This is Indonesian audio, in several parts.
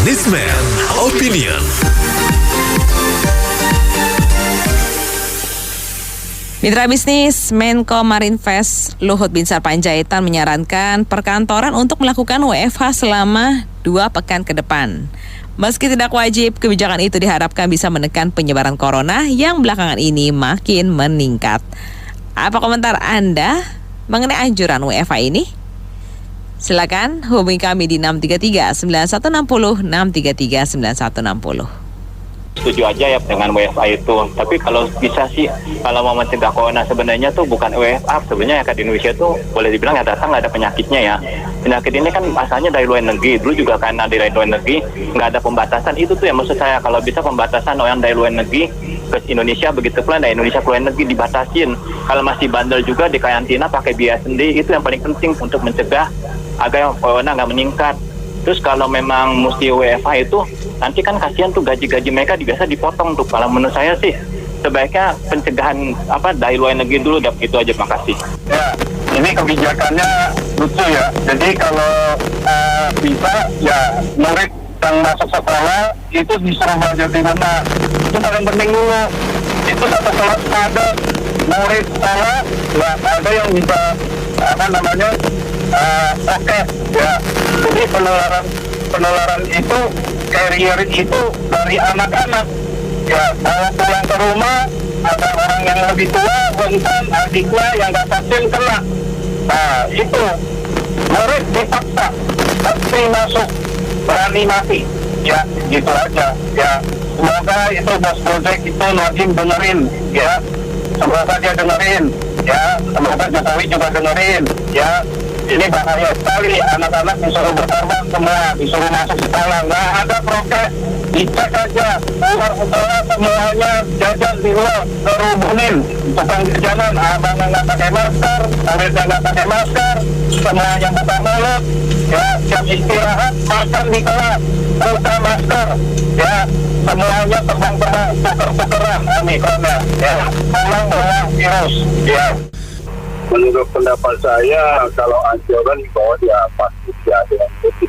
Businessman Opinion. Mitra bisnis, Menko Marinvest Luhut Binsar Panjaitan menyarankan perkantoran untuk melakukan WFH selama 2 pekan ke depan. Meski tidak wajib, kebijakan itu diharapkan bisa menekan penyebaran corona yang belakangan ini makin meningkat. Apa komentar Anda mengenai anjuran WFH ini? Silakan hubungi kami di 633-9160, 633-9160. Setuju aja ya dengan WFA itu. Tapi kalau bisa sih, kalau mau mencegah corona sebenarnya tuh bukan WFA. Sebenarnya ya di Indonesia tuh boleh dibilang ya datang nggak ada penyakitnya ya. Penyakit ini kan asalnya dari luar negeri. Dulu juga karena dari luar negeri nggak ada pembatasan. Itu tuh yang maksud saya, kalau bisa pembatasan orang dari luar negeri ke Indonesia, begitu pula dari Indonesia ke luar negeri dibatasin. Kalau masih bandel juga di karantina pakai biaya sendiri. Itu yang paling penting untuk mencegah agar corona nggak meningkat. Terus kalau memang mesti WFH itu, nanti kan kasihan tuh gaji-gaji mereka biasa dipotong tuh. Kalau menurut saya sih sebaiknya pencegahan dari luar negeri dulu. Itu aja, makasih. Ya, ini kebijakannya lucu ya. Jadi kalau bisa ya murid yang masuk sekolah itu disuruh belajar di rumah. Itu paling penting dulu. Itu satu kelas ada murid sekolah, ya ada yang bisa oke ya. Jadi penularan itu, carrier itu dari anak-anak. Ya, kalau pulang ke rumah ada orang yang lebih tua, rentan, adiknya yang nggak vaksin kena. Nah, itu murid dipaksa pasti masuk, berani mati. Ya, gitu aja. Ya, semoga itu bos project itu Nadiem dengerin. Ya, semoga dia dengerin. Ya, semoga Jokowi juga dengerin. Ya, ini bahaya sekali, anak-anak disuruh berkorban semua, disuruh masuk sekolah, nggak ada prokes, dicek aja, keluar sekolah semuanya jajan di luar, kerumunin, tukang jajanan, abang nggak pakai masker, muridnya nggak pakai masker, semuanya buka mulut, ya, jam istirahat, makan di kelas, buka masker, ya, semuanya terbang-terbang, tuker-tukeran, amikronnya, ya, pulang virus, ya. Menurut pendapat saya, kalau anjuran bahwa dia pasti ada yang putih.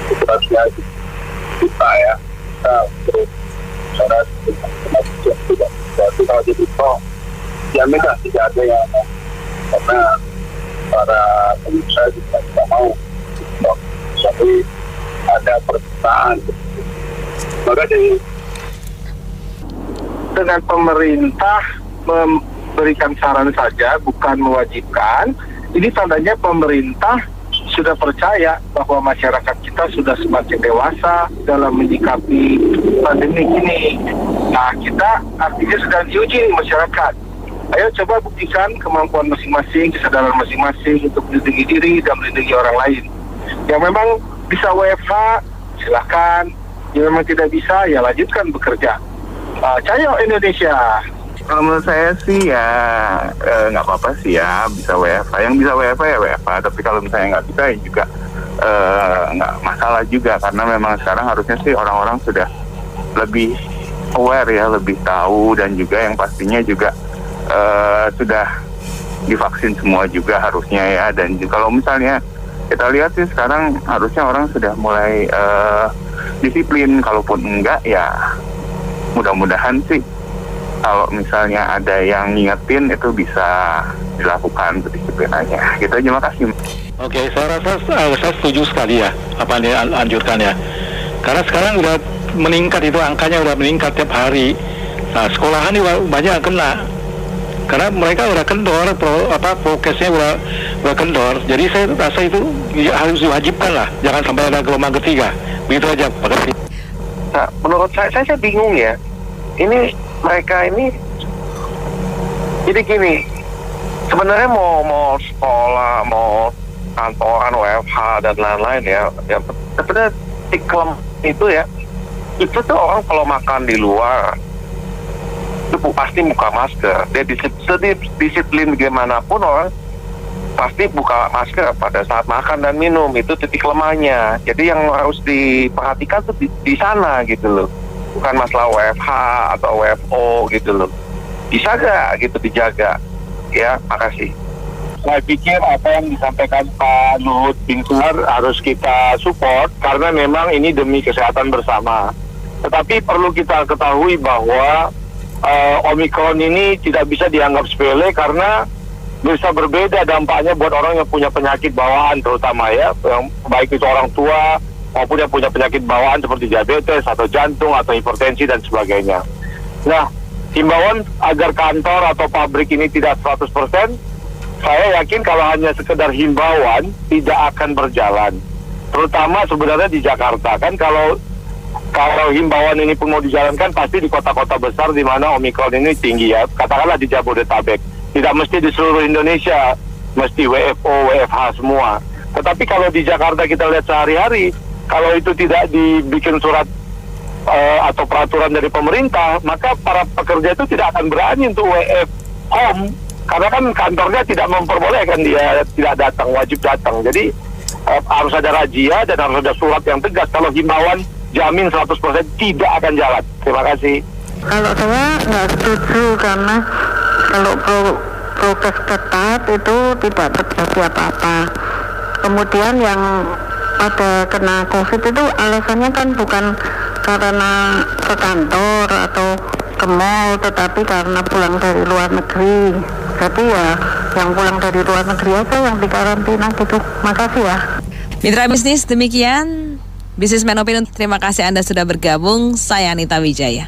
Situasinya kita ya, kita untuk cara tidak. Jadi kalau di Bito, ya memang tidak ada yang karena para pengusaha juga tidak mau. Jadi ada permintaan. Maka dengan pemerintah memberikan saran saja, bukan mewajibkan. Ini tandanya pemerintah sudah percaya bahwa masyarakat kita sudah semakin dewasa dalam menyikapi pandemi ini. Nah, kita artinya sedang diuji masyarakat. Ayo coba buktikan kemampuan masing-masing, kesadaran masing-masing untuk melindungi diri dan melindungi orang lain. Yang memang bisa WFH, silakan. Yang memang tidak bisa, ya lanjutkan bekerja. Cayo Indonesia. Kalau menurut saya sih ya nggak apa-apa sih ya, bisa WFH. Yang bisa WFH ya WFH, tapi kalau misalnya nggak bisa ya juga nggak masalah juga, karena memang sekarang harusnya sih orang-orang sudah lebih aware ya, lebih tahu, dan juga yang pastinya juga sudah divaksin semua juga harusnya ya. Dan kalau misalnya kita lihat sih sekarang harusnya orang sudah mulai disiplin, kalaupun enggak ya mudah-mudahan sih kalau misalnya ada yang ngingetin itu bisa dilakukan kedisiplinannya. Gitu aja, makasih. Oke, saya rasa saya setuju sekali ya apa yang dianjurkan ya. Karena sekarang udah meningkat, itu angkanya udah meningkat tiap hari. Nah, sekolahan juga banyak yang kena. Karena mereka udah kendor, prokesnya udah kendor. Jadi saya rasa itu harus diwajibkan lah, jangan sampai ada gelombang ketiga. Begitu aja, makasih. Nah, menurut saya bingung ya. Ini mereka ini, jadi gini, sebenarnya mau sekolah, mau kantoran, WFH dan lain-lain ya sebenarnya iklim itu ya, itu tuh orang kalau makan di luar itu pasti buka masker. Dia disiplin bagaimanapun orang pasti buka masker pada saat makan dan minum. Itu titik lemahnya. Jadi yang harus diperhatikan tuh di sana gitu loh, bukan masalah WFH atau WFO gitu loh. Bisa gak gitu dijaga? Ya, makasih. Saya pikir apa yang disampaikan Pak Luhut Binsar harus kita support karena memang ini demi kesehatan bersama. Tetapi perlu kita ketahui bahwa Omikron ini tidak bisa dianggap sepele karena bisa berbeda dampaknya buat orang yang punya penyakit bawaan terutama ya, yang baik itu orang tua maupun yang punya penyakit bawaan seperti diabetes atau jantung atau hipertensi dan sebagainya. Nah, himbauan agar kantor atau pabrik ini tidak 100%, saya yakin kalau hanya sekedar himbauan tidak akan berjalan. Terutama sebenarnya di Jakarta kan kalau himbauan ini pun mau dijalankan pasti di kota-kota besar di mana Omikron ini tinggi ya. Katakanlah di Jabodetabek. Tidak mesti di seluruh Indonesia, mesti WFO, WFH semua. Tetapi kalau di Jakarta kita lihat sehari-hari, kalau itu tidak dibikin surat atau peraturan dari pemerintah, maka para pekerja itu tidak akan berani untuk WF home. Karena kan kantornya tidak memperbolehkan dia tidak datang, wajib datang. Jadi harus ada razia dan harus ada surat yang tegas. Kalau himbauan jamin 100% tidak akan jalan. Terima kasih. Kalau saya nggak setuju karena kalau prokes ketat itu tidak terjadi apa-apa. Kemudian yang pada kena COVID itu alasannya kan bukan karena ke kantor atau ke mall, tetapi karena pulang dari luar negeri. Jadi ya yang pulang dari luar negeri aja yang dikarantina gitu. Makasih ya. Mitra bisnis, demikian Businessman Opinion. Terima kasih Anda sudah bergabung. Saya Anita Wijaya.